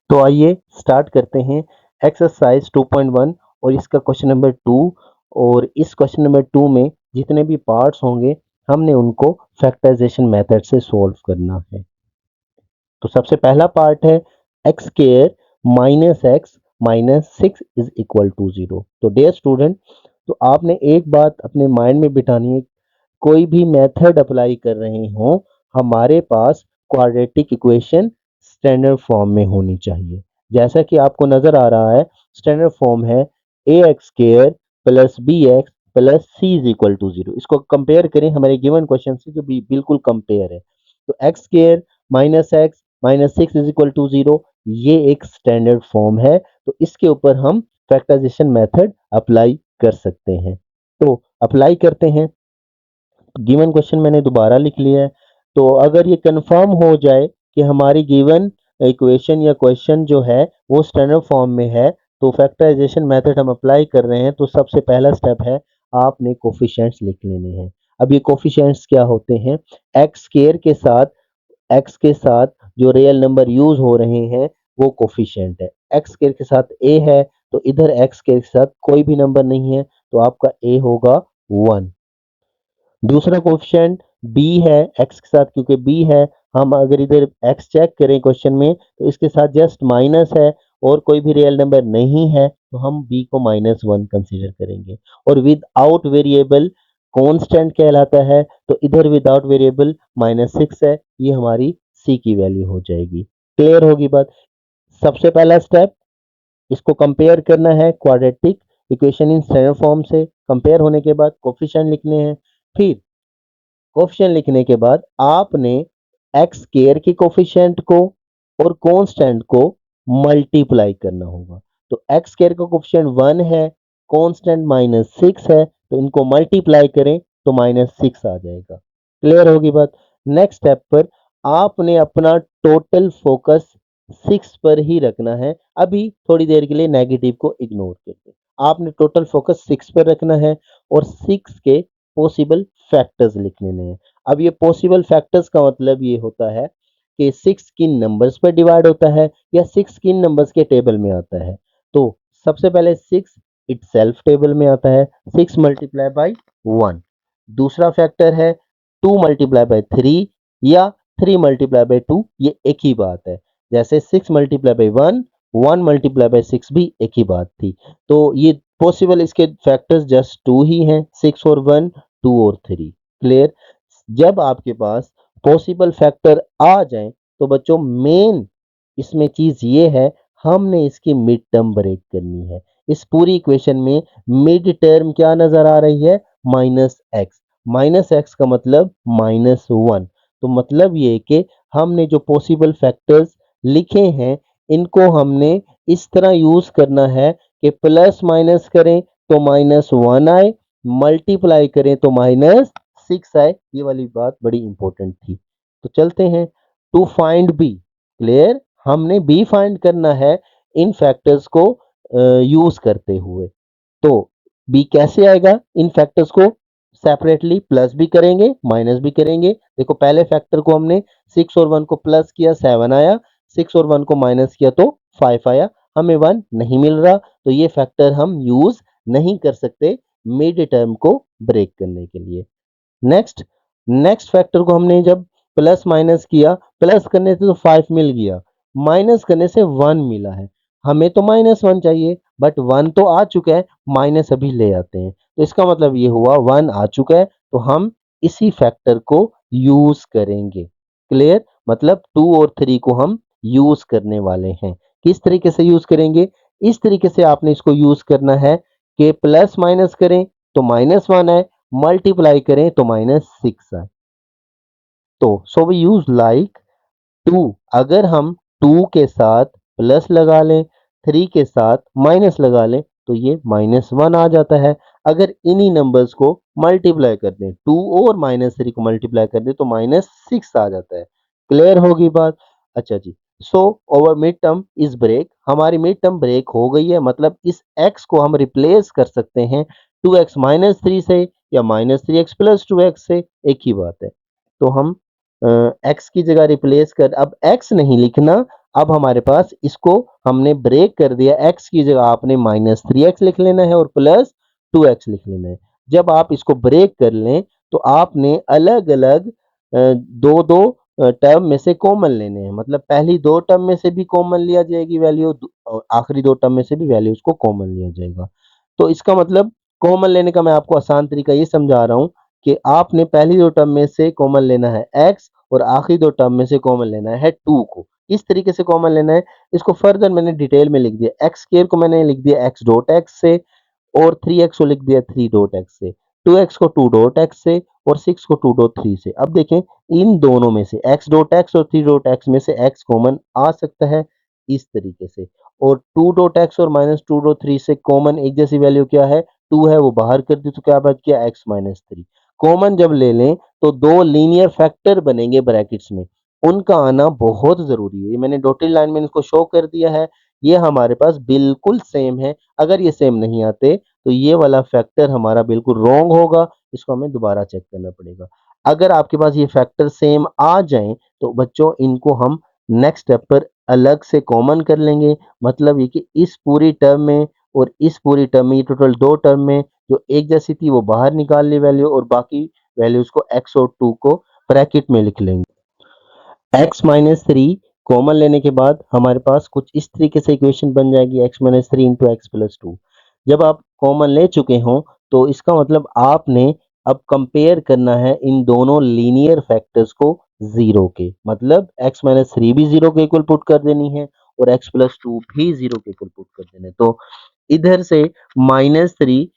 तो आइए स्टार्ट करते हैं एक्सरसाइज 2.1 और इसका क्वेश्चन नंबर 2। और इस क्वेश्चन नंबर 2 में जितने भी पार्ट्स होंगे हमने उनको फैक्टराइजेशन मेथड से सॉल्व करना है। तो सबसे पहला पार्ट है x square minus x minus 6 is equal to 0। तो डियर स्टूडेंट, तो आपने एक बात अपने माइंड में बिठानी है, कोई भी मेथड अप्लाई कर रहे हो हमारे पास क्वाड्रेटिक इक्वेशन स्टैंडर्ड फॉर्म में होनी चाहिए। जैसा कि आपको नजर आ रहा है, स्टैंडर्ड फॉर्म है a x square plus b x plus c is equal to 0। इसको कंपेयर करें हमारे गिवन क्वेश्चन से जो भी बिल्कुल कंपेयर है। तो x square minus x minus 6 is equal to 0, ये एक स्टैंडर्ड फॉर्म है। तो इसके ऊपर हम फैक्टराइजेशन मेथड अप्लाई कर सकते हैं। तो अप्लाई करते हैं। गिवन क्वेश्चन मैंने दोबारा लिख लिया है। तो अगर ये कंफर्म हो जाए कि हमारी गिवन इक्वेशन या क्वेश्चन जो है वो स्टैंडर्ड फॉर्म में है, तो फैक्टराइजेशन मेथड हम अप्लाई कर रहे हैं। तो सबसे पहला स्टेप है, आपने कोफिशिएंट्स लिख लेने हैं। अब ये कोफिशिएंट्स क्या होते हैं? एक्स स्क्वायर के साथ एक्स के साथ जो रियल नंबर यूज हो रहे हैं वो कोफिशिएंट है। एक्स स्क्वायर के साथ ए है, तो इधर एक्स स्क्वायर के साथ कोई भी नंबर नहीं है, तो आपका ए होगा 1। दूसरा कोफिशिएंट बी है एक्स के साथ, क्योंकि बी है, हम अगर इधर एक्स चेक करें क्वेश्चन में तो इसके साथ जस्ट माइनस है और कोई भी रियल नंबर नहीं है, तो हम बी को -1 कंसीडर करेंगे। और विदाउट वेरिएबल कांस्टेंट कहलाता है, तो इधर विदाउट वेरिएबल -6 है, ये हमारी सी की वैल्यू हो जाएगी। क्लियर होगी बात? सबसे पहला स्टेप, इसको कंपेयर करना है quadratic equation in standard form से। कंपेयर होने के बाद कोफिशिएंट लिखने हैं। फिर कोफिशिएंट लिखने के बाद आपने एक्स स्क्वायर के कोफिशिएंट को और कांस्टेंट को मल्टीप्लाई करना होगा। तो एक्स स्क्वायर का कोफिशिएंट 1 है, कांस्टेंट -6 है, तो इनको मल्टीप्लाई करें तो -6 आ जाएगा। क्लियर होगी बात? नेक्स्ट स्टेप पर आपने अपना टोटल फोकस 6 पर ही रखना है। अभी थोड़ी देर के लिए नेगेटिव को इग्नोर करके आपने टोटल फोकस 6 पर रखना है और 6 के पॉसिबल फैक्टर्स लिख लेने हैं। अब ये पॉसिबल फैक्टर्स का मतलब ये होता है कि 6 किन नंबर्स पर डिवाइड होता है या 6 किन नंबर्स के टेबल में आता है। तो सबसे पहले 6 इटसेल्फ टेबल में आता है, 6 मल्टीप्लाई बाई 1। दूसरा फैक्टर है 2 मल्टीप्लाई बाई 3 या 3 मल्टीप्लाई बाई 2, ये एक ही बात है। जैसे 6 मल्टीप्लाई बाई 1, 1 मल्टीप्लाई बाई 6 भी एक ही बात थी। तो ये पॉसिबल इसके फैक्टर्स जस्ट 2 ही हैं, 6 और 1, 2 और 3। क्लियर? जब आपके पास पॉसिबल फैक्टर आ जाएं तो बच्चों मेन इसमें चीज ये है, हमने इसकी मिड टर्म ब्रेक करनी है। इस पूरी इक्वेशन में मिड टर्म क्या नजर आ रही है? -x। -x का मतलब -1। तो मतलब ये कि हमने जो पॉसिबल फैक्टर्स लिखे हैं इनको हमने इस तरह यूज करना है कि प्लस माइनस करें तो -1 आए, मल्टीप्लाई करें तो -6 आए। ये वाली बात बड़ी इंपॉर्टेंट थी। तो चलते हैं टू फाइंड बी। क्लियर? हमने बी फाइंड करना है इन फैक्टर्स को यूज करते हुए। तो बी कैसे आएगा? इन फैक्टर्स को सेपरेटली प्लस भी करेंगे माइनस भी करेंगे। देखो पहले फैक्टर को हमने 6 और 1 को प्लस किया 7 आया, 6 और 1 को माइनस किया तो 5 आया, हमें 1 नहीं मिल रहा, तो ये फैक्टर हम यूज नहीं कर सकते मिड टर्म को ब्रेक करने के लिए। नेक्स्ट नेक्स्ट फैक्टर को हमने जब प्लस माइनस किया, प्लस करने से तो 5 मिल गया, माइनस करने से 1 मिला है। हमें तो -1 चाहिए, बट 1 तो आ चुका है, माइनस अभी ले आते हैं। तो इसका मतलब ये हुआ 1 आ चुका है, तो हम इसी फैक्टर को यूज करेंगे। क्लियर? मतलब 2 और 3 को हम यूज करने वाले हैं। किस तरीके से यूज करेंगे? इस तरीके से आपने इसको यूज करना है कि प्लस माइनस करें तो -1 आए, मल्टीप्लाई करें तो -6 आए। तो सो वी यूज लाइक 2। अगर हम 2 के साथ प्लस लगा लें, 3 के साथ माइनस लगा लें, तो ये -1 आ जाता है। अगर इन्हीं नंबर्स को मल्टीप्लाई कर दें, 2 और -3 को मल्टीप्लाई कर दें तो -6 आ जाता है। क्लियर होगी बात? अच्छा जी। So over mid term is break, हमारी मिड टर्म ब्रेक हो गई है, मतलब इस x को हम रिप्लेस कर सकते हैं 2x -3 से या -3x प्लस 2x से, एक ही बात है। तो हम x की जगह रिप्लेस कर, अब x नहीं लिखना, अब हमारे पास इसको हमने ब्रेक कर दिया, x की जगह आपने -3x लिख लेना है और प्लस 2x लिख लेना है। जब आप इसको ब्रेक कर लें तो आपने अलग-अलग दो-दो टर्म में से कॉमन लेने हैं, मतलब पहली दो टर्म में से भी कॉमन लिया जाएगी वैल्यू और आखिरी दो टर्म में से भी वैल्यू उसको कॉमन लिया जाएगा। तो इसका मतलब कॉमन लेने का मैं आपको आसान तरीका ये समझा रहा हूँ कि आपने पहली दो टर्म में से कॉमन लेना है x और आखिरी दो टर्म में से कॉमन लेना है 2 को। इस तरीके से कॉमन लेना है। इसको फर्दर मैंने डिटेल में लिख दिया, x स्क्वायर को मैंने लिख दिया x डॉट x से और 3x को लिख दिया 3 डॉट x से, 2x को 2 डॉट x से और 6 को 2 डॉट 3 से। अब देखें इन दोनों में से x डॉट x और 3 डॉट x में से x कॉमन आ सकता है इस तरीके से, और 2 डॉट x और -2 डॉट 3 से कॉमन एक जैसी वैल्यू क्या है 2 है, वो बाहर कर दी तो क्या बच गया x माइनस 3। कॉमन जब ले लें तो दो लीनियर फैक्टर बनेंगे ब्रैकेट्स में, उनका आना बहुत जरूरी है। ये मैंने डॉटेड लाइन में इसको शो कर दिया है, ये हमारे पास बिल्कुल सेम है। अगर ये सेम नहीं आते तो ये वाला फैक्टर हमारा बिल्कुल रॉन्ग होगा, इसको हमें दोबारा चेक करना पड़ेगा। अगर आपके पास ये फैक्टर सेम आ जाएं तो बच्चों इनको हम नेक्स्ट स्टेप पर अलग से कॉमन कर लेंगे। मतलब ये कि इस पूरी टर्म में और इस पूरी टर्म में, ये टोटल दो टर्म में जो एक जैसी थी वो बाहर निकाल ली वैल्यू, और बाकी वैल्यूज को x और 2 को ब्रैकेट में लिख लेंगे। x माइनस थ्री कॉमन लेने के बाद हमारे पास कुछ इस तरीके से इक्वेशन बन जाएगी, x minus three into x plus two. जब आप कॉमन ले चुके हों तो इसका मतलब आपने अब कंपेयर करना है इन दोनों लीनियर फैक्टर्स को जीरो के, मतलब x माइनस थ्री भी जीरो के इक्वल पुट कर देनी है और x प्लस टू भी जीरो के इक्वल पुट कर देना है। तो इधर से -3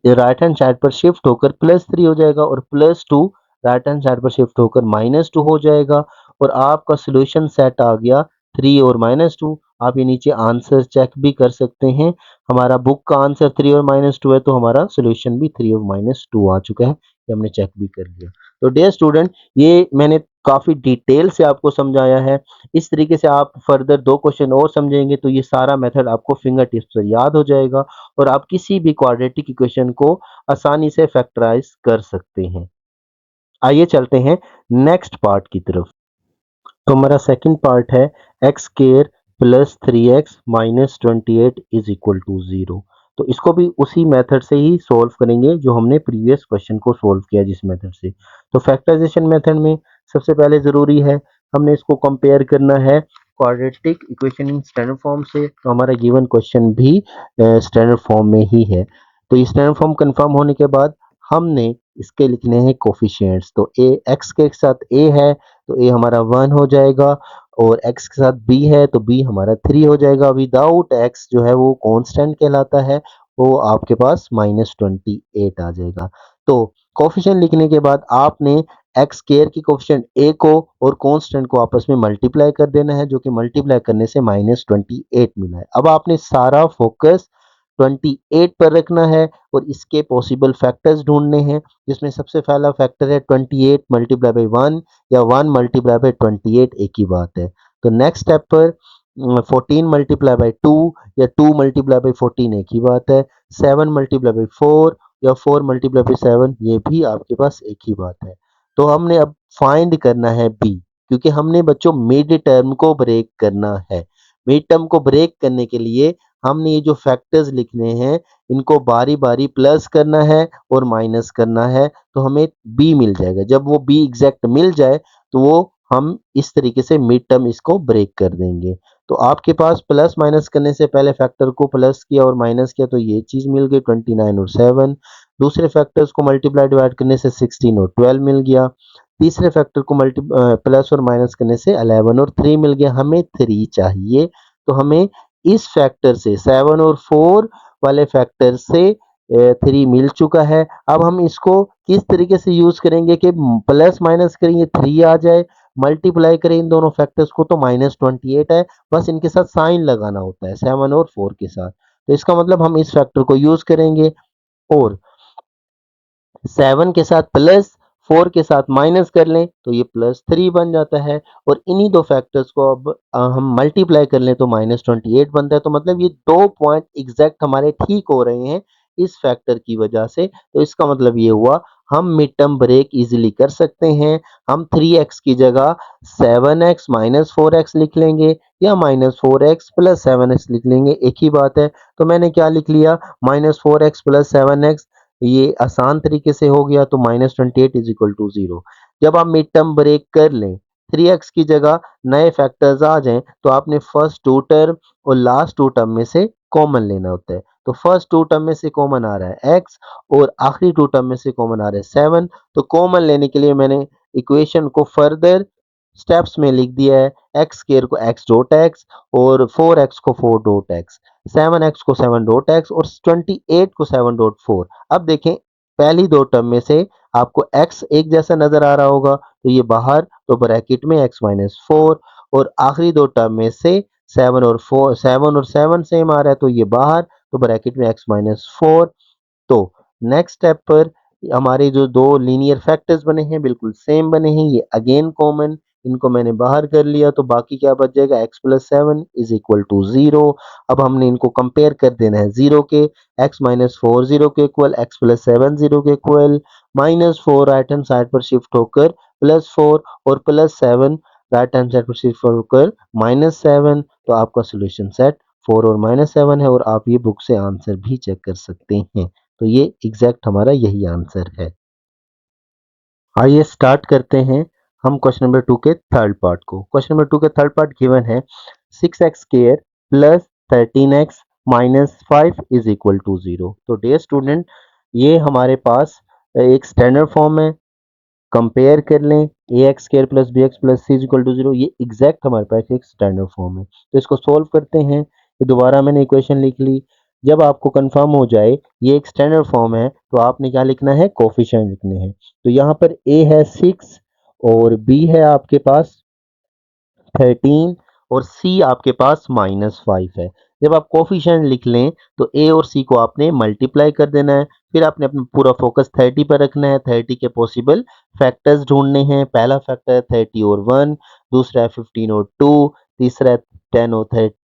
राइट हैंड साइड पर शिफ्ट होकर +3 हो जाएगा और +2 राइट हैंड साइड पर शिफ्ट होकर -2 हो जाएगा, और आपका सॉल्यूशन सेट आ गया 3 और -2। आप ये नीचे आंसर चेक भी कर सकते हैं। हमारा बुक का आंसर 3 और -2 है, तो हमारा सॉल्यूशन भी 3 और -2 आ चुका है। ये हमने चेक भी कर लिया। तो डियर स्टूडेंट, ये मैंने काफ़ी डिटेल से आपको समझाया है। इस तरीके से आप फर्दर 2 क्वेश्चन और समझेंगे तो ये सारा मेथड आपको फिंगर टिप्स पर याद हो जाएगा और आप किसी भी क्वाड्रेटिक इक्वेशन को आसानी से फैक्टराइज कर सकते हैं। आइए चलते हैं नेक्स्ट पार्ट की तरफ। तो हमारा सेकंड पार्ट है x square plus 3x minus 28 is equal to 0। तो इसको भी उसी मेथड से ही सॉल्व करेंगे जो हमने प्रीवियस क्वेश्चन को सॉल्व किया जिस मेथड से। तो फैक्टराइजेशन मेथड में सबसे पहले ज़रूरी है हमने इसको कंपेयर करना है quadratic equation in standard form से। तो हमारा गिवन क्वेश्चन भी स्टैंडर्ड फॉर्म में ही है। तो ये स्टैंडर्ड फॉर्म कंफर्म होने के बाद हमने इसके लिखने हैं कोफिशिएंट्स। तो ए एक्स के साथ ए है तो ए हमारा 1 हो जाएगा, और x के साथ b है तो b हमारा 3 हो जाएगा। विदाउट x जो है वो कांस्टेंट कहलाता है, वो आपके पास -28 आ जाएगा। तो कोफिशिएंट लिखने के बाद आपने x स्क्वायर की कोफिशिएंट a को और कांस्टेंट को आपस में मल्टीप्लाई कर देना है, जो कि मल्टीप्लाई करने से -28 मिला है। अब आपने सारा फोकस 28 पर रखना है और इसके पॉसिबल फैक्टर्स ढूंढने हैं, जिसमें सबसे पहला फैक्टर है 28 मल्टीप्लाई बाई 1 या 1 मल्टीप्लाई बाई 28 एक ही बात है। तो नेक्स्ट स्टेप पर 14 मल्टीप्लाई बाई 2 या 2 मल्टीप्लाई बाई 14 एक ही बात है। 7 मल्टीप्लाई बाई 4 या 4 मल्टीप्लाई बाई 7 ये भी आपके पास एक ही बात है। तो हमने अब फाइंड करना है बी, क्योंकि हमने बच्चों मिड टर्म को ब्रेक करना है। मिड टर्म को ब्रेक करने के लिए हमने ये जो फैक्टर्स लिखने हैं इनको बारी बारी प्लस करना है और माइनस करना है, तो हमें बी मिल जाएगा। जब वो बी एग्जैक्ट मिल जाए तो वो हम इस तरीके से मिड टर्म इसको ब्रेक कर देंगे। तो आपके पास प्लस माइनस करने से पहले फैक्टर को प्लस किया और माइनस किया तो ये चीज मिल गई 29 और 7। दूसरे फैक्टर्स को मल्टीप्लाई डिवाइड करने से 16 और 12 मिल गया। तीसरे फैक्टर को प्लस और माइनस करने से 11 और 3 मिल गया। हमें 3 चाहिए, तो हमें इस फैक्टर से 7 और 4 वाले फैक्टर से 3 मिल चुका है। अब हम इसको किस तरीके से यूज करेंगे कि प्लस माइनस करेंगे 3 आ जाए, मल्टीप्लाई करें इन दोनों फैक्टर्स को तो -28 है, बस इनके साथ साइन लगाना होता है 7 और 4 के साथ। तो इसका मतलब हम इस फैक्टर को यूज करेंगे और 7 के साथ प्लस 4 के साथ माइनस कर लें तो ये +3 बन जाता है, और इन्हीं दो फैक्टर्स को अब हम मल्टीप्लाई कर लें तो -28 बनता है। तो मतलब ये 2 पॉइंट एग्जैक्ट हमारे ठीक हो रहे हैं इस फैक्टर की वजह से। तो इसका मतलब ये हुआ हम मिड टर्म ब्रेक इजीली कर सकते हैं। हम 3x की जगह 7x - 4x लिख लेंगे, या -4x प्लस 7x लिख लेंगे, एक ही बात है। तो मैंने क्या लिख लिया, -4x प्लस 7x, ये आसान तरीके से हो गया, तो -28 इज इक्वल टू 0। जब आप मिड टर्म ब्रेक कर लें, 3x की जगह नए फैक्टर्स आ जाएं, तो आपने फर्स्ट टू टर्म और लास्ट टू टर्म में से कॉमन लेना होता है। तो फर्स्ट टू टर्म में से कॉमन आ रहा है x और आखिरी टू टर्म में से कॉमन आ रहा है 7। तो कॉमन लेने के लिए मैंने इक्वेशन को फर्दर स्टेप्स में लिख दिया है, एक्स स्क्वायर को x डॉट x और 4x को 4 डॉट x, 7x को 7 डॉट x और 28 को 7 डॉट 4। अब देखें, पहली दो टर्म में से आपको x एक जैसा नजर आ रहा होगा, तो ये बाहर, तो ब्रैकेट में x माइनस 4, और आखिरी दो टर्म में से 7 और सेम आ रहा है, तो ये बाहर, तो ब्रैकेट में x माइनस 4। तो नेक्स्ट स्टेप पर हमारे जो दो लीनियर फैक्टर्स बने हैं बिल्कुल सेम बने हैं, ये अगेन कॉमन, इनको मैंने बाहर कर लिया, तो बाकी क्या बच जाएगा, x plus 7 is equal to 0। अब हमने इनको कंपेयर कर देना है जीरो के, x माइनस 4 जीरो के इक्वल, x प्लस 7 जीरो के इक्वल, -4 राइट हैंड साइड पर शिफ्ट होकर +4 और +7 राइट हैंड साइड पर शिफ्ट होकर -7। तो आपका सोल्यूशन सेट 4 और -7 है, और आप ये बुक से आंसर भी चेक कर सकते हैं। तो ये एग्जैक्ट हमारा यही आंसर है। आइए स्टार्ट करते हैं हम क्वेश्चन नंबर 2 के थर्ड पार्ट को। क्वेश्चन नंबर 2 का थर्ड पार्ट गिवन है 6x square plus 13x minus 5 is equal to 0। तो डियर स्टूडेंट, ये हमारे पास एक स्टैंडर्ड फॉर्म है, कंपेयर कर लें, a x square plus b x plus c equal to 0, ये एग्जैक्ट हमारे पास एक स्टैंडर्ड फॉर्म है। तो इसको सोल्व करते हैं, ये दोबारा मैंने इक्वेशन लिख ली। जब आपको कंफर्म हो जाए ये एक स्टैंडर्ड फॉर्म है, तो आपने क्या लिखना है, कोफिशिएंट लिखने हैं। तो यहाँ पर ए है 6 और बी है आपके पास 13 और सी आपके पास -5 है। जब आप कोफिशिएंट लिख लें, तो ए और सी को आपने मल्टीप्लाई कर देना है, फिर आपने अपना पूरा फोकस 30 पर रखना है। 30 के पॉसिबल फैक्टर्स ढूंढने हैं। पहला फैक्टर है 30 और 1, दूसरा है 15 और 2, तीसरा है 10 और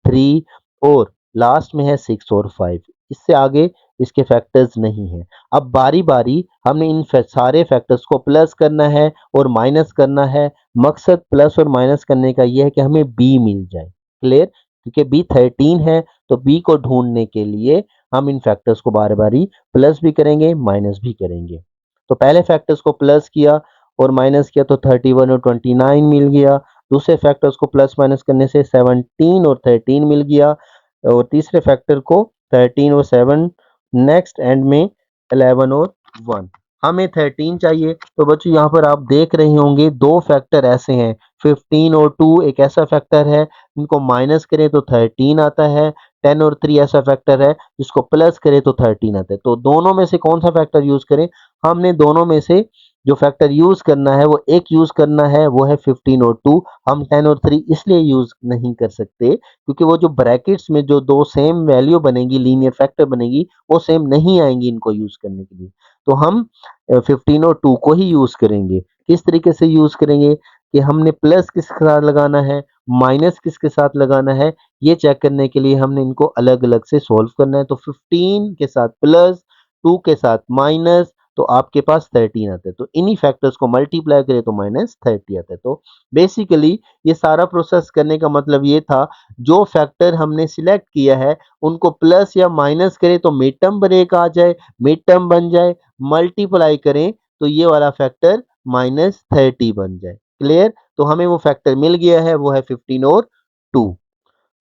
3, और लास्ट में है 6 और 5। इससे आगे इसके फैक्टर्स नहीं है। अब बारी बारी हमने इन सारे फैक्टर्स को प्लस करना है और माइनस करना है। मकसद प्लस और माइनस करने का यह है कि हमें बी मिल जाए। क्लियर? क्योंकि बी 13 है, तो बी को ढूंढने के लिए हम इन फैक्टर्स को बार बारी प्लस भी करेंगे, माइनस भी करेंगे। तो पहले फैक्टर्स को प्लस किया और माइनस किया, तो 31 और 29 मिल गया। दूसरे फैक्टर्स को प्लस माइनस करने से 17 और 13 मिल गया, और तीसरे फैक्टर को 13 और 7, नेक्स्ट एंड में 11 और 1। हमें 13 चाहिए, तो बच्चों यहाँ पर आप देख रहे होंगे दो फैक्टर ऐसे हैं, 15 और 2 एक ऐसा फैक्टर है, इनको माइनस करें तो 13 आता है। 10 और 3 ऐसा फैक्टर है, जिसको प्लस करें तो 13 आता है। तो दोनों में से कौन सा फैक्टर यूज करें? हमने दोनों में से जो फैक्टर यूज करना है वो एक यूज करना है, वो है 15 और 2। हम 10 और 3 इसलिए यूज नहीं कर सकते क्योंकि वो जो ब्रैकेट्स में जो दो सेम वैल्यू बनेगी, लीनियर फैक्टर बनेगी, वो सेम नहीं आएंगी इनको यूज करने के लिए। तो हम 15 और 2 को ही यूज करेंगे। किस तरीके से यूज करेंगे कि हमने प्लस किसके साथ लगाना है, माइनस किसके साथ लगाना है, ये चेक करने के लिए हमने इनको अलग अलग से सॉल्व करना है। तो 15 के साथ प्लस, 2 के साथ माइनस, तो आपके पास 13 आता है। तो इन्हीं फैक्टर्स को मल्टीप्लाई करें तो -30 आता है। तो बेसिकली ये सारा प्रोसेस करने का मतलब ये था, जो फैक्टर हमने सिलेक्ट किया है उनको प्लस या माइनस करें तो मिड टर्म ब्रेक आ जाए, मिड टर्म बन जाए, मल्टीप्लाई करें तो ये वाला फैक्टर -30 बन जाए। क्लियर? तो हमें वो फैक्टर मिल गया है, वो है 15 और 2।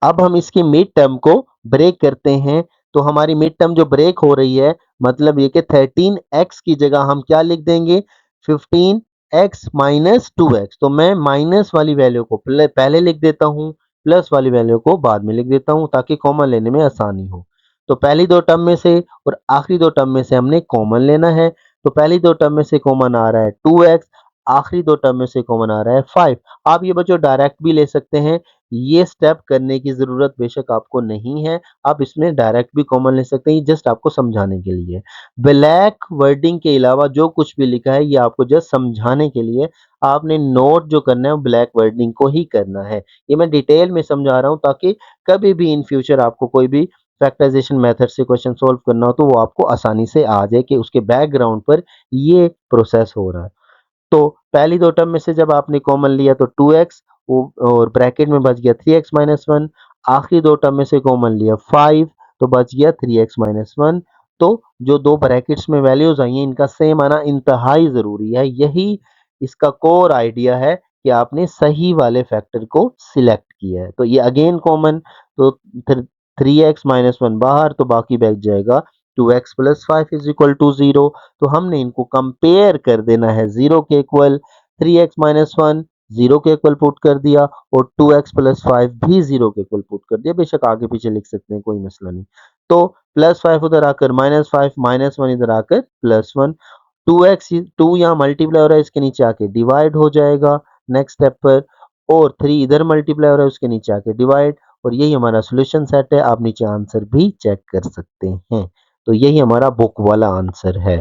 अब हम इसकी मिड टर्म को ब्रेक करते हैं। तो हमारी मिड टर्म जो ब्रेक हो रही है, मतलब ये कि 13x की जगह हम क्या लिख देंगे, 15x माइनस 2x। तो मैं माइनस वाली वैल्यू को पहले लिख देता हूँ, प्लस वाली वैल्यू को बाद में लिख देता हूँ, ताकि कॉमन लेने में आसानी हो। तो पहली दो टर्म में से और आखिरी दो टर्म में से हमने कॉमन लेना है। तो पहली दो टर्म में से कॉमन आ रहा है 2x, आखिरी दो टर्म में से कॉमन आ रहा है 5। आप ये बच्चों डायरेक्ट भी ले सकते हैं, ये स्टेप करने की ज़रूरत बेशक आपको नहीं है। आप इसमें डायरेक्ट भी कॉमन ले सकते हैं, ये जस्ट आपको समझाने के लिए। ब्लैक वर्डिंग के अलावा जो कुछ भी लिखा है, ये आपको जस्ट समझाने के लिए। आपने नोट जो करना है वो ब्लैक वर्डिंग को ही करना है। ये मैं डिटेल में समझा रहा हूँ, ताकि कभी भी इन फ्यूचर आपको कोई भी फैक्टराइजेशन मेथड से क्वेश्चन सॉल्व करना हो, तो वो आपको आसानी से आ जाए कि उसके बैकग्राउंड पर ये प्रोसेस हो रहा है। तो पहली दो टर्म में से जब आपने कॉमन लिया तो 2x, और ब्रैकेट में बच गया 3x-1, आखिरी दो टर्म में से कॉमन लिया 5, तो बच गया 3x-1। तो जो दो ब्रैकेट्स में वैल्यूज आई हैं इनका सेम आना इंतहाई ज़रूरी है। यही इसका कोर आइडिया है कि आपने सही वाले फैक्टर को सिलेक्ट किया है। तो ये अगेन कॉमन, तो 3x-1 बाहर, तो बाकी बच जाएगा 2x + 5 = 0। तो हमने इनको कंपेयर कर देना है 0 के इक्वल। 3x-1 0 के इक्वल पुट कर दिया और 2x + 5 भी 0 के इक्वल पुट कर दिया। बेशक आगे पीछे लिख सकते हैं, कोई मसला नहीं। तो +5 उधर आकर -5, -1 इधर आकर +1। 2x 2 यहाँ मल्टीप्लाई हो रहा है, इसके नीचे आके डिवाइड हो जाएगा नेक्स्ट स्टेप पर, और 3 इधर मल्टीप्लाई हो रहा है, उसके नीचे आके डिवाइड, और यही हमारा सॉल्यूशन सेट है। आप नीचे आंसर भी चेक कर सकते हैं। तो यही हमारा बुक वाला आंसर है।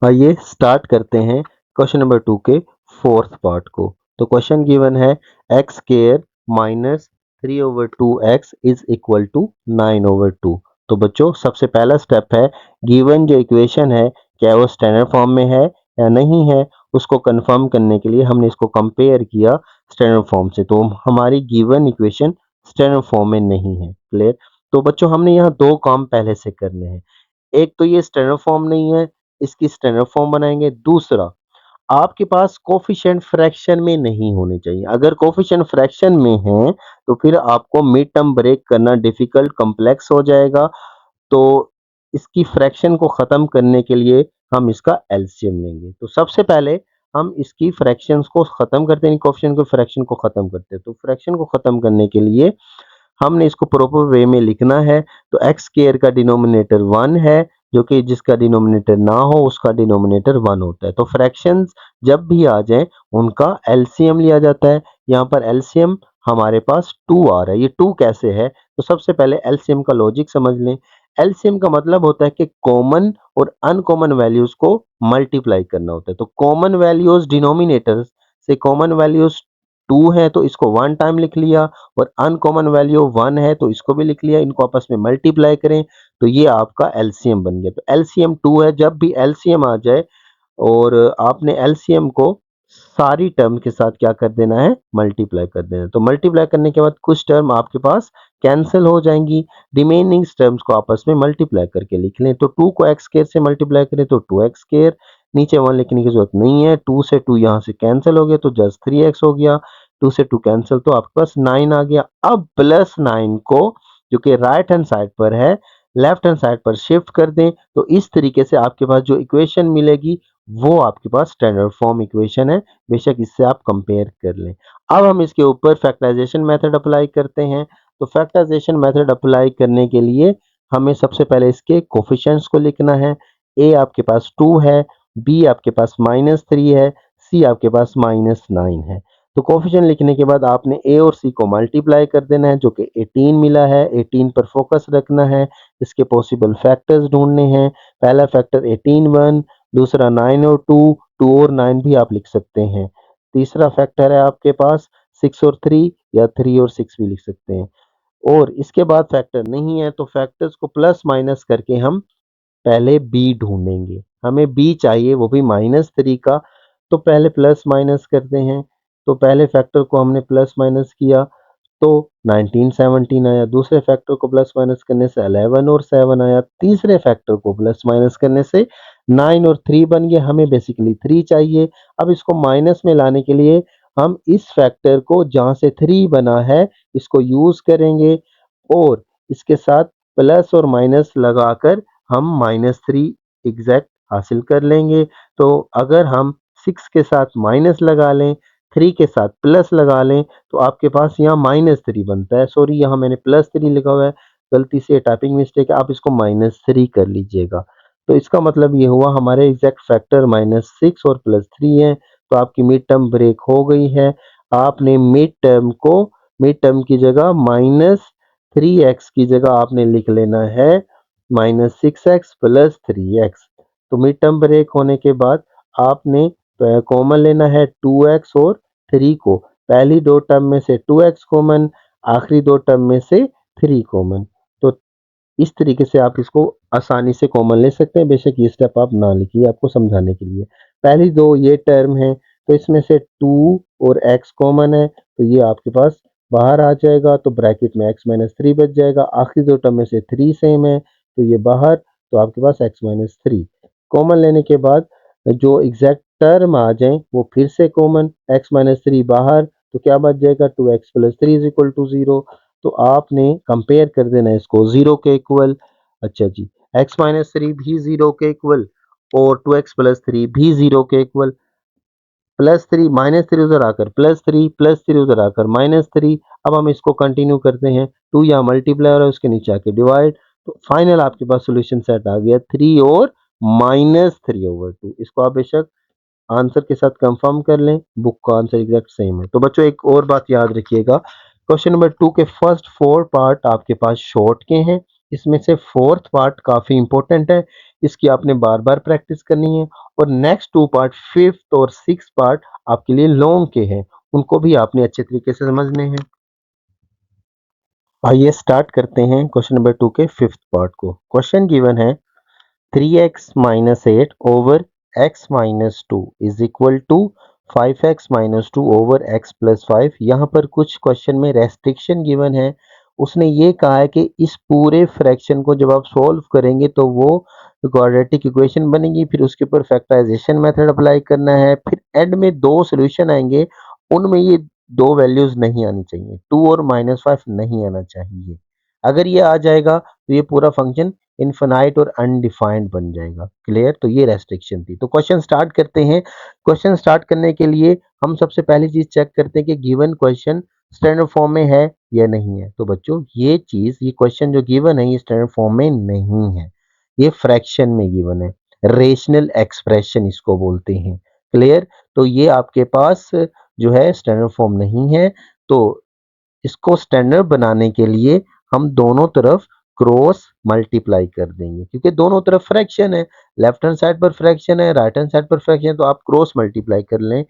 आइए स्टार्ट करते हैं क्वेश्चन नंबर 2 के फोर्थ पार्ट को। तो क्वेश्चन गिवन है x square minus 3/2x is equal to 9/2। तो बच्चों सबसे पहला स्टेप है, गिवन जो इक्वेशन है क्या वो स्टैंडर्ड फॉर्म में है या नहीं है, उसको कंफर्म करने के लिए हमने इसको कंपेयर किया स्टैंडर्ड फॉर्म से। तो हमारी गिवन इक्वेशन स्टैंडर्ड फॉर्म में नहीं है। क्लियर? तो बच्चों हमने यहाँ दो काम पहले से करने हैं। एक तो ये स्टैंडर्ड फॉर्म नहीं है, इसकी स्टैंडर्ड फॉर्म बनाएंगे। दूसरा, आपके पास कोफिशिएंट फ्रैक्शन में नहीं होने चाहिए। अगर कोफिशिएंट फ्रैक्शन में है तो फिर आपको मिड टर्म ब्रेक करना डिफिकल्ट कॉम्प्लेक्स हो जाएगा। तो इसकी फ्रैक्शन को खत्म करने के लिए हम इसका एलसीएम लेंगे। तो सबसे पहले हम इसकी फ्रैक्शंस को खत्म करते हैं, कोफिशिएंट को फ्रैक्शन को खत्म करते हैं। तो फ्रैक्शन को खत्म करने के लिए हमने इसको प्रॉपर वे में लिखना है। तो एक्स स्क्वायर का डिनोमिनेटर 1 है, जो कि जिसका डिनोमिनेटर ना हो उसका डिनोमिनेटर 1 होता है। तो फ्रैक्शंस जब भी आ जाए उनका एलसीएम लिया जाता है। यहाँ पर एलसीएम हमारे पास 2 आ रहा है। ये 2 कैसे है? तो सबसे पहले एलसीएम का लॉजिक समझ लें। एलसीएम का मतलब होता है कि कॉमन और अनकॉमन वैल्यूज को मल्टीप्लाई करना होता है। तो कॉमन वैल्यूज डिनोमिनेटर से कॉमन वैल्यूज 2 है तो इसको 1 टाइम लिख लिया, और अनकॉमन वैल्यू 1 है तो इसको भी लिख लिया। इनको आपस में मल्टीप्लाई करें तो ये आपका एलसीएम बन गया। तो एलसीएम 2 है। जब भी एलसीएम आ जाए और आपने एलसीएम को सारी टर्म के साथ क्या कर देना है? मल्टीप्लाई कर देना है। तो मल्टीप्लाई करने के बाद कुछ टर्म आपके पास कैंसिल हो जाएंगी, रिमेनिंग टर्म्स को आपस में मल्टीप्लाई करके लिख लें। तो 2 को एक्स स्क्वायर से मल्टीप्लाई करें तो 2x स्क्वायर, नीचे 1 लिखने की जरूरत नहीं है। 2 से 2 यहाँ से कैंसिल हो गया तो जस्ट 3x हो गया। 2 से 2 कैंसिल तो आपके पास 9 आ गया। अब +9 को, जो कि राइट हैंड साइड पर है, लेफ्ट हैंड साइड पर शिफ्ट कर दें। तो इस तरीके से आपके पास जो इक्वेशन मिलेगी वो आपके पास स्टैंडर्ड फॉर्म इक्वेशन है। बेशक इससे आप कंपेयर कर लें। अब हम इसके ऊपर फैक्टराइजेशन मेथड अप्लाई करते हैं। तो फैक्टराइजेशन मेथड अप्लाई करने के लिए हमें सबसे पहले इसके कोफिशिएंट्स को लिखना है। ए आपके पास 2 है, बी आपके पास -3 है, सी आपके पास -9 है। तो कोफिशिएंट लिखने के बाद आपने ए और सी को मल्टीप्लाई कर देना है, जो कि 18 मिला है। 18 पर फोकस रखना है, इसके पॉसिबल फैक्टर्स ढूंढने हैं। पहला फैक्टर 18 1, दूसरा 9 और 2, 2 और 9 भी आप लिख सकते हैं। तीसरा फैक्टर है आपके पास 6 और 3, या 3 और 6 भी लिख सकते हैं। और इसके बाद फैक्टर नहीं है तो फैक्टर्स को प्लस माइनस करके हम पहले बी ढूंढेंगे। हमें बी चाहिए, वो भी -3 का। तो पहले प्लस माइनस करते हैं। तो पहले फैक्टर को हमने प्लस माइनस किया तो 19 17 आया। दूसरे फैक्टर को प्लस माइनस करने से 11 और 7 आया। तीसरे फैक्टर को प्लस माइनस करने से 9 और 3 बन गया। हमें बेसिकली 3 चाहिए। अब इसको माइनस में लाने के लिए हम इस फैक्टर को जहाँ से 3 बना है इसको यूज करेंगे, और इसके साथ प्लस और माइनस लगाकर हम -3 एग्जैक्ट हासिल कर लेंगे। तो अगर हम 6 के साथ माइनस लगा लें, 3 के साथ प्लस लगा लें, तो आपके पास यहाँ -3 बनता है। सॉरी, यहाँ मैंने +3 लिखा हुआ है, गलती से टाइपिंग मिस्टेक है। आप इसको -3 कर लीजिएगा। तो इसका मतलब ये हुआ हमारे एग्जैक्ट फैक्टर -6 और +3 है। तो आपकी मिड टर्म ब्रेक हो गई है। आपने मिड टर्म की जगह -3x की जगह आपने लिख लेना है -6x + 3x। तो मिड टर्म ब्रेक होने के बाद आपने कॉमन लेना है 2x और 3 को। पहली दो टर्म में से 2x कॉमन, आखिरी दो टर्म में से 3 कॉमन। तो इस तरीके से आप इसको आसानी से कॉमन ले सकते हैं। बेशक ये स्टेप आप ना लिखिए, आपको समझाने के लिए। पहली दो ये टर्म है तो इसमें से 2 और x कॉमन है, तो ये आपके पास बाहर आ जाएगा, तो ब्रैकेट में x माइनस 3 बच जाएगा। आखिरी दो टर्म में से 3 सेम है, तो ये बाहर, तो आपके पास x माइनस 3 कॉमन लेने के बाद जो एग्जैक्ट टर्म आ जाए वो फिर से कॉमन, x माइनस 3 बाहर, तो क्या बच जाएगा 2x plus 3 is equal to 0। तो आपने कंपेयर कर देना इसको 0 के इक्वल। अच्छा जी, x माइनस 3 भी 0 के इक्वल और 2x प्लस 3 भी 0 के इक्वल। प्लस 3 माइनस 3 उधर आकर प्लस 3 उधर आकर माइनस 3। अब हम इसको कंटिन्यू करते हैं, 2 यहाँ मल्टीप्लाई हो रहा है, उसके नीचे आके डिवाइड, तो फाइनल आपके पास सॉल्यूशन सेट आ गया 3 और माइनस 3/2। इसको आप बेशक आंसर के साथ कंफर्म कर लें, बुक का आंसर एग्जैक्ट सेम है। तो बच्चों एक और बात याद रखिएगा, क्वेश्चन नंबर 2 के फर्स्ट 4 पार्ट आपके पास शॉर्ट के हैं, इसमें से फोर्थ पार्ट काफी इंपॉर्टेंट है, इसकी आपने बार बार प्रैक्टिस करनी है। और नेक्स्ट 2 पार्ट फिफ्थ और सिक्स पार्ट आपके लिए लॉन्ग के हैं, उनको भी आपने अच्छे तरीके से समझने हैं। आइए स्टार्ट करते हैं क्वेश्चन नंबर 2 के फिफ्थ पार्ट को। क्वेश्चन गिवन है 3x minus 8 over x minus 2 is equal to 5x minus 2 over x plus 5। यहाँ पर कुछ क्वेश्चन में रेस्ट्रिक्शन गिवन है, उसने ये कहा है कि इस पूरे फ्रैक्शन को जब आप सॉल्व करेंगे तो वो क्वाड्रेटिक इक्वेशन बनेगी, फिर उसके ऊपर फैक्टराइजेशन मेथड अप्लाई करना है, फिर एंड में दो सॉल्यूशन आएंगे, उनमें ये दो वैल्यूज नहीं आनी चाहिए, 2 और -5 नहीं आना चाहिए। अगर ये आ जाएगा तो ये पूरा फंक्शन इनफाइनाइट और अनडिफाइंड बन जाएगा। क्लियर? तो ये रेस्ट्रिक्शन थी। तो क्वेश्चन स्टार्ट करते हैं। क्वेश्चन स्टार्ट करने के लिए हम सबसे पहली चीज चेक करते हैं कि गिवन क्वेश्चन स्टैंडर्ड फॉर्म में है या नहीं है। तो बच्चों ये क्वेश्चन जो गिवन है ये स्टैंडर्ड फॉर्म में नहीं है, ये फ्रैक्शन में गिवन है, रेशनल एक्सप्रेशन इसको बोलते हैं। क्लियर? तो ये आपके पास जो है स्टैंडर्ड फॉर्म नहीं है। तो इसको स्टैंडर्ड बनाने के लिए हम दोनों तरफ क्रॉस मल्टीप्लाई कर देंगे, क्योंकि दोनों तरफ फ्रैक्शन है, लेफ्ट हैंड साइड पर फ्रैक्शन है, राइट हैंड साइड पर फ्रैक्शन है, तो आप क्रॉस मल्टीप्लाई कर लें।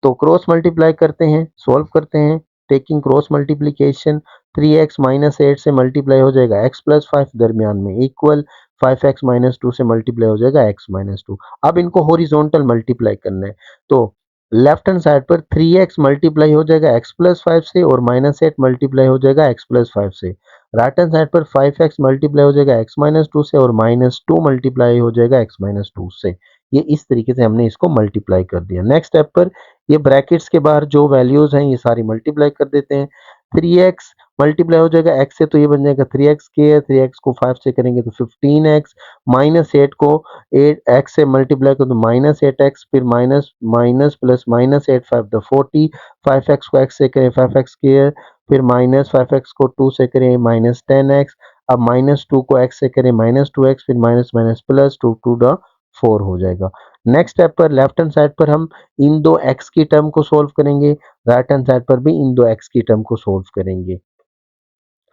तो क्रॉस मल्टीप्लाई करते हैं, सॉल्व करते हैं, taking cross multiplication, 3x minus 8 से मल्टीप्लाई हो जाएगा x प्लस 5, दरमियान में इक्वल, 5x माइनस 2 से मल्टीप्लाई हो जाएगा x माइनस 2। अब इनको हॉरिजॉन्टल मल्टीप्लाई करना है, तो लेफ्ट हैंड साइड पर 3x मल्टीप्लाई हो जाएगा x प्लस 5 से और माइनस 8 मल्टीप्लाई हो जाएगा x प्लस 5 से। राइट हैंड साइड पर 5x मल्टीप्लाई हो जाएगा x माइनस 2 से और माइनस 2 मल्टीप्लाई हो जाएगा x माइनस 2 से। ये इस तरीके से हमने इसको मल्टीप्लाई कर दिया। नेक्स्ट स्टेप पर ये ब्रैकेट्स के बाहर जो वैल्यूज हैं ये सारी मल्टीप्लाई कर देते हैं। 3x मल्टीप्लाई हो जाएगा x से, तो ये बन जाएगा 3x स्क्वायर, 3x को 5 से करेंगे तो 15x, माइनस 8 को 8x से मल्टीप्लाई करो तो माइनस 8x, फिर minus minus plus minus 8 5 the 40, 5x को x से करें 5x स्क्वायर, फिर माइनस 5x को 2 से करें माइनस 10x, अब माइनस 2 को x से करें माइनस 2x, फिर minus minus plus 2 to the 4 हो जाएगा। नेक्स्ट स्टेप पर लेफ्ट हैंड साइड पर हम इन दो x की टर्म को सोल्व करेंगे, राइट हैंड साइड पर भी इन दो x की टर्म को सोल्व करेंगे।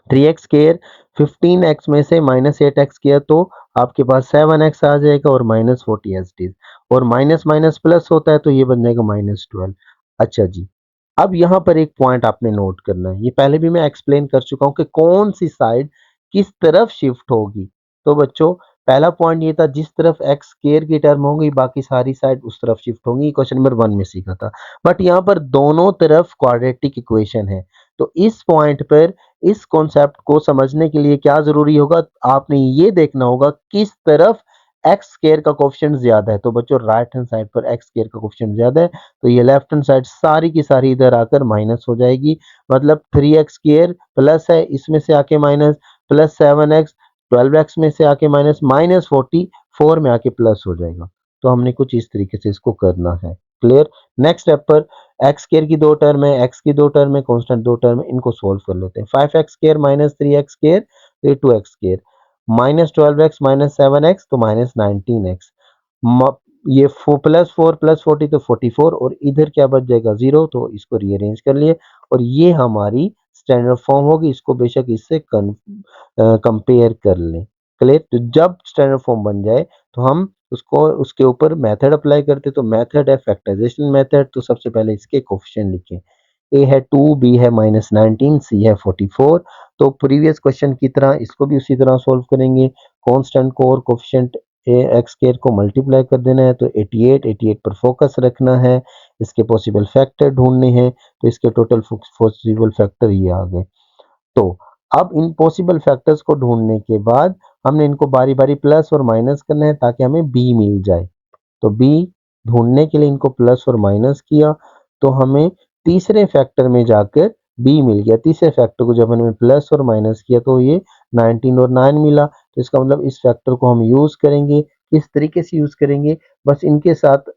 3x स्क्वायर 15x में से माइनस 8x किया तो आपके पास 7x आ जाएगा और माइनस 40 एज इट इज, और माइनस माइनस प्लस होता है तो ये बन जाएगा माइनस 12। अच्छा जी, अब यहाँ पर एक पॉइंट आपने नोट करना है, ये पहले भी मैं एक्सप्लेन कर चुका हूँ कि कौन सी साइड किस तरफ शिफ्ट होगी। तो बच्चों पहला पॉइंट ये था, जिस तरफ एक्स स्क्वायर की टर्म होगी बाकी सारी साइड उस तरफ शिफ्ट होंगी, क्वेश्चन नंबर 1 में सीखा था। बट यहाँ पर दोनों तरफ क्वाड्रेटिक इक्वेशन है, तो इस पॉइंट पर इस कॉन्सेप्ट को समझने के लिए क्या जरूरी होगा, आपने ये देखना होगा किस तरफ एक्स स्क्वायर का कोफिशिएंट ज्यादा है। तो बच्चों राइट हैंड साइड पर एक्स स्क्वायर का कोफिशिएंट ज्यादा है, तो ये लेफ्ट हैंड साइड सारी की सारी इधर आकर माइनस हो जाएगी, मतलब 3x स्क्वायर प्लस है इसमें से आके माइनस, प्लस 7x 12x में से आके माइनस, माइनस 44 में आके प्लस हो जाएगा। तो हमने कुछ इस तरीके से इसको करना है। क्लियर? नेक्स्ट स्टेप पर एक्स स्क्वायर की दो टर्म है, एक्स की दो टर्म है, कांस्टेंट दो टर्म है, इनको सोल्व कर लेते हैं। 5x square minus 3x square, तो ये 2x square, minus 12x minus 7x तो माइनस 19x, ये प्लस 4 प्लस 40 तो 44, और इधर क्या बच जाएगा 0, तो इसको रीअरेंज कर लिए और ये हमारी स्टैंडर्ड फॉर्म होगी। इसको बेशक इससे कंपेयर कर लें। क्लियर? तो जब स्टैंडर्ड फॉर्म बन जाए तो हम उसको उसके ऊपर मेथड अप्लाई करते, तो मेथड है फैक्टराइजेशन मेथड। तो सबसे पहले इसके कोफिशिएंट लिखें, ए है 2, बी है माइनस 19, सी है 44। तो प्रीवियस क्वेश्चन की तरह इसको भी उसी तरह सोल्व करेंगे, कांस्टेंट को और कोफिशिएंट एक्स स्क्वायर को मल्टीप्लाई कर देना है, तो 88 पर फोकस रखना है, इसके पॉसिबल फैक्टर ढूंढने हैं, तो इसके टोटल पॉसिबल फैक्टर ये आ गए। तो अब इन पॉसिबल फैक्टर्स को ढूंढने के बाद हमने इनको बारी बारी प्लस और माइनस करना है ताकि हमें बी मिल जाए। तो बी ढूंढने के लिए इनको प्लस और माइनस किया, तो हमें तीसरे फैक्टर में जाकर बी मिल गया। तीसरे फैक्टर को जब हमने प्लस और माइनस किया तो ये 19 और 9 मिला। तो इसका मतलब इस फैक्टर को हम यूज करेंगे। किस तरीके से यूज करेंगे, बस इनके साथ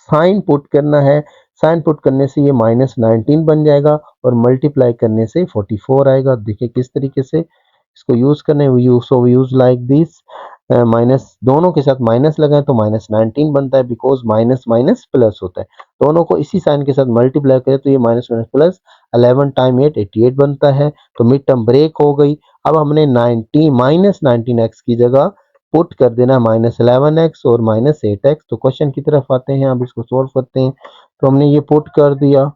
साइन पुट करना है। साइन पुट करने से ये -19 बन जाएगा और मल्टीप्लाई करने से 44 आएगा। देखिए किस तरीके से इसको यूज करना है। यूज लाइक दिस, माइनस दोनों के साथ माइनस लगाएं तो -19 बनता है, बिकॉज माइनस माइनस प्लस होता है। दोनों को इसी साइन के साथ मल्टीप्लाई करें तो ये माइनस माइनस प्लस 11 टाइम 8 88 बनता है। तो मिड टर्म ब्रेक हो गई। अब हमने 90 -19x की जगह पुट कर देना -11x और -8x। तो क्वेश्चन की तरफ आते हैं, अब इसको सोल्व करते हैं। तो हमने ये पुट कर दिया,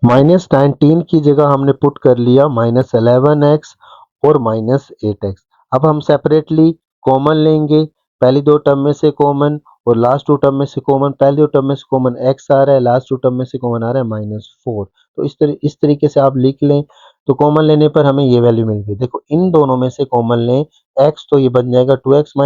-19 की जगह हमने पुट कर लिया -11x और -8x। अब हम सेपरेटली कॉमन लेंगे, पहली दो टर्म में से कॉमन और लास्ट टू टर्म में से कॉमन। पहली दो टर्म में से कॉमन x आ रहा है, लास्ट टू टर्म में से कॉमन आ रहा है -4। तो इस तरीके से आप लिख लें। तो कॉमन लेने पर हमें ये वैल्यू मिल गई। देखो इन दोनों में से कॉमन लें x, तो ये बन जाएगा 2x -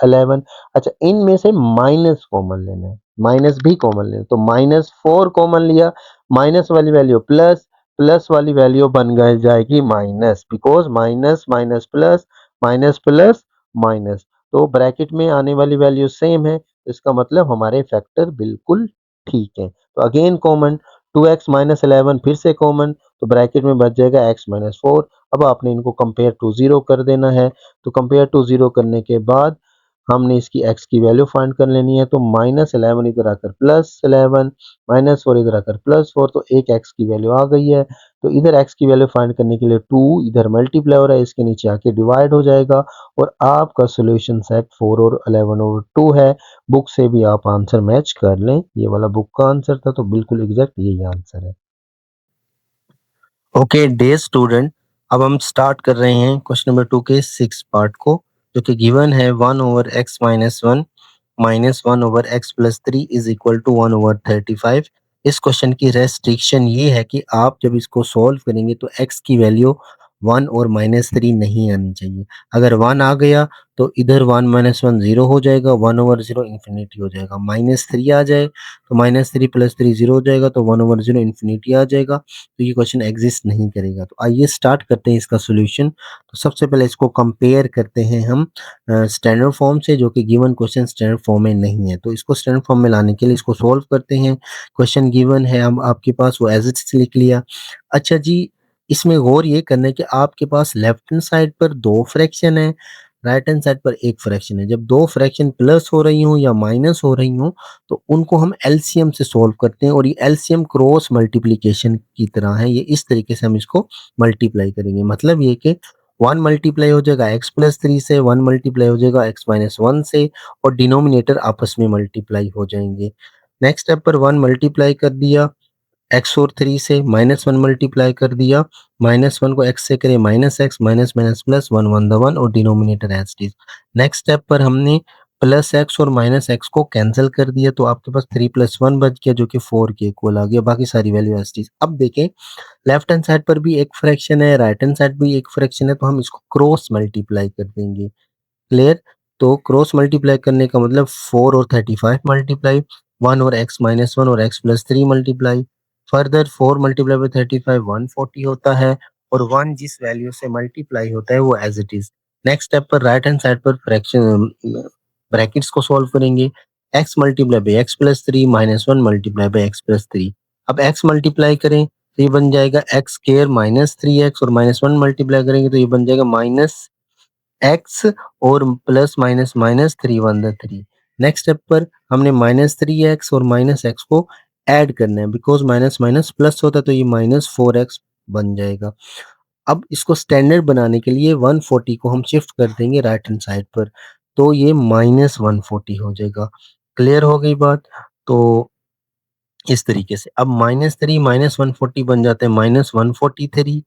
11। अच्छा, इनमें से माइनस कॉमन लेना है, माइनस भी कॉमन लेना, तो -4 कॉमन लिया, माइनस वाली वैल्यू प्लस, प्लस वाली वैल्यू बन गई जाएगी minus, because minus minus plus, minus plus minus. तो ब्रैकेट में आने वाली वैल्यू सेम है, इसका मतलब हमारे फैक्टर बिल्कुल ठीक है। तो अगेन कॉमन, 2x - 11 फिर से कॉमन, तो ब्रैकेट में बच जाएगा x - 4। अब आपने इनको कंपेयर टू जीरो कर देना है। तो कंपेयर टू जीरो करने के बाद हमने इसकी x की वैल्यू फाइंड कर लेनी है। तो -11 इधर आकर +11, -4 इधर आकर +4, तो एक x की वैल्यू आ गई है। तो इधर x की वैल्यू फाइंड करने के लिए 2 इधर मल्टीप्लाई हो रहा है, इसके नीचे आके डिवाइड हो जाएगा और आपका सॉल्यूशन सेट 4 और 11/2 है। बुक से भी आप आंसर मैच कर लें, ये वाला बुक का आंसर था, तो बिल्कुल एग्जैक्ट यही आंसर है। ओके डे स्टूडेंट, अब हम स्टार्ट कर रहे हैं क्वेश्चन नंबर 2 के 6 पार्ट को, जो कि गिवन है 1/x - 1 -1/x+3 is equal to 1/35। इस क्वेश्चन की रेस्ट्रिक्शन ये है कि आप जब इसको सॉल्व करेंगे तो x की वैल्यू 1 और -3 नहीं आनी चाहिए। अगर 1 आ गया तो इधर 1 - 1 0 हो जाएगा, 1/0 इंफिनिटी हो जाएगा। -3 आ जाए तो -3 + 3 0 हो जाएगा, तो 1/0 इंफिनिटी आ जाएगा। तो ये क्वेश्चन एग्जिस्ट नहीं करेगा। तो आइए स्टार्ट करते हैं इसका सॉल्यूशन। तो सबसे पहले इसको कंपेयर करते हैं हम स्टैंडर्ड फॉर्म से, जो कि गिवन क्वेश्चन स्टैंडर्ड फॉर्म में नहीं है। तो इसको स्टैंडर्ड फॉर्म में लाने के लिए इसको सोल्व करते हैं। क्वेश्चन गिवन है, हम आपके पास वो एज इट इज लिख लिया। अच्छा जी, इसमें गौर ये करना है कि आपके पास लेफ्ट हैंड साइड पर 2 फ्रैक्शन है, राइट हैंड साइड पर 1 फ्रैक्शन है। जब 2 फ्रैक्शन प्लस हो रही हों या माइनस हो रही हों, तो उनको हम एलसीएम से सॉल्व करते हैं और ये एलसीएम क्रॉस मल्टीप्लिकेशन की तरह है। ये इस तरीके से हम इसको मल्टीप्लाई करेंगे। मतलब ये कि 1 मल्टीप्लाई हो जाएगा x+3 से, 1 मल्टीप्लाई हो जाएगा x-1 से और डिनोमिनेटर आपस में मल्टीप्लाई हो जाएंगे। नेक्स्ट स्टेप पर 1 मल्टीप्लाई कर दिया x और 3 से, -1 मल्टीप्लाई कर दिया, -1 को x से करें -x, minus minus plus, 1 1 the 1 और denominator as it is. Next step पर हमने प्लस x और माइनस x को कैंसिल कर दिया, तो आपके पास 3 + 1 बच गया, जो कि 4 के इक्वल आ गया। बाकी सारी वैल्यू एज इट इज। अब देखें, लेफ्ट हैंड साइड पर भी एक फ्रैक्शन है, राइट हैंड साइड भी एक फ्रैक्शन है, तो हम इसको क्रॉस मल्टीप्लाई कर देंगे। क्लियर? तो क्रॉस मल्टीप्लाई करने का मतलब 4 और 35 मल्टीप्लाई, 1 और x-1 और x+3 multiply. Further 4 multiply by 35 140 होता है और 1 जिस वैल्यू से मल्टीप्लाई होता है वो as it is. Next step पर राइट हैंड साइड पर फ्रैक्शन ब्रैकेट्स को सॉल्व करेंगे। x multiply by x+3 -1 multiply by x+3। अब x मल्टीप्लाई करें तो ये बन जाएगा x स्क्वायर -3x और -1 मल्टीप्लाई करेंगे तो ये बन जाएगा x और plus minus minus 3 1 the 3। Next step पर हमने -3x और -x को ऐड करना है, बिकॉज माइनस माइनस प्लस होता है, तो ये -4x बन जाएगा। अब इसको स्टैंडर्ड बनाने के लिए 140 को हम शिफ्ट कर देंगे राइट हैंड साइड पर, तो ये -140 हो जाएगा। क्लियर हो गई बात? तो इस तरीके से अब -3 -140 बन जाते हैं -143।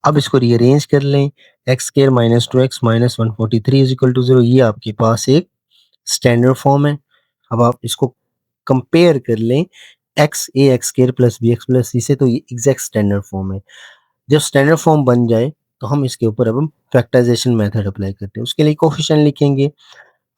अब इसको रीअरेंज कर लें, x square minus 2x minus 143 is equal to 0, ये आपके पास एक स्टैंडर्ड फॉर्म है। अब आप इसको कंपेयर कर लें x a x square plus b x plus c से, तो ये एग्जैक्ट स्टैंडर्ड फॉर्म है। जब स्टैंडर्ड फॉर्म बन जाए तो हम इसके ऊपर अब हम फैक्टराइजेशन मेथड अप्लाई करते हैं। उसके लिए कोफिशिएंट लिखेंगे।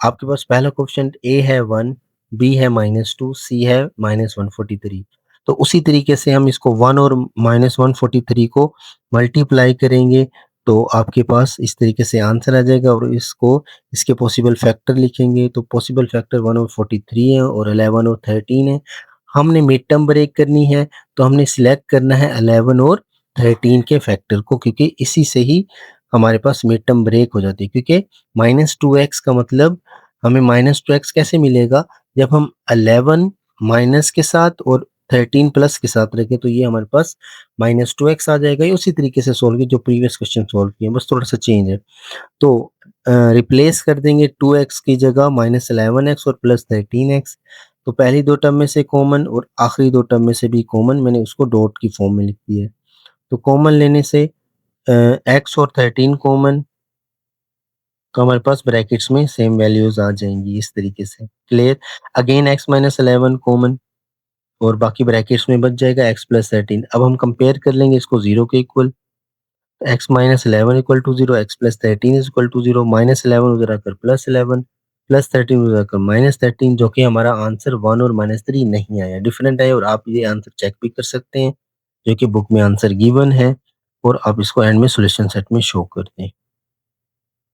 आपके पास पहला कोफिशिएंट ए है 1, बी है -2, सी है -143। तो उसी तरीके से हम इसको 1 और -143 को मल्टीप्लाई करेंगे तो आपके पास इस तरीके से आंसर आ जाएगा, और इसको इसके पॉसिबल फैक्टर लिखेंगे। तो पॉसिबल फैक्टर 1 और 43 है और 11 और 13 है। हमने मिड टर्म ब्रेक करनी है तो हमने सिलेक्ट करना है 11 और 13 के फैक्टर को, क्योंकि इसी से ही हमारे पास मिड टर्म ब्रेक हो जाती है। क्योंकि -2x का मतलब हमें -2x कैसे मिलेगा, जब हम 11 माइनस के साथ और 13 प्लस के साथ रखें तो ये हमारे पास -2x आ जाएगा। ये उसी तरीके से सॉल्व किया जो प्रीवियस क्वेश्चन सॉल्व किए, बस थोड़ा सा चेंज है। तो रिप्लेस कर देंगे 2x की जगह -11x और +13x। तो पहली दो टर्म में से कॉमन और आखिरी दो टर्म में से भी कॉमन, मैंने उसको डॉट की फॉर्म में लिख दिया है। तो कॉमन लेने से x और 13 कॉमन, तो हमारे पास ब्रैकेट्स में सेम वैल्यूज आ जाएंगी इस तरीके से। Clear. Again x minus 11 common और बाकी ब्रैकेट्स में बच जाएगा x प्लस 13। अब हम कंपेयर कर लेंगे इसको 0 के equal. x minus 11 equal to 0, x plus 13 is equal to 0, -11 उधर आकर +11, +13 उधर आकर -13, जो कि हमारा आंसर 1 और -3 नहीं आया, डिफरेंट आया। और आप ये आंसर चेक भी कर सकते हैं, जो कि बुक में आंसर गिवन है, और आप इसको एंड में सॉल्यूशन सेट में शो कर दें।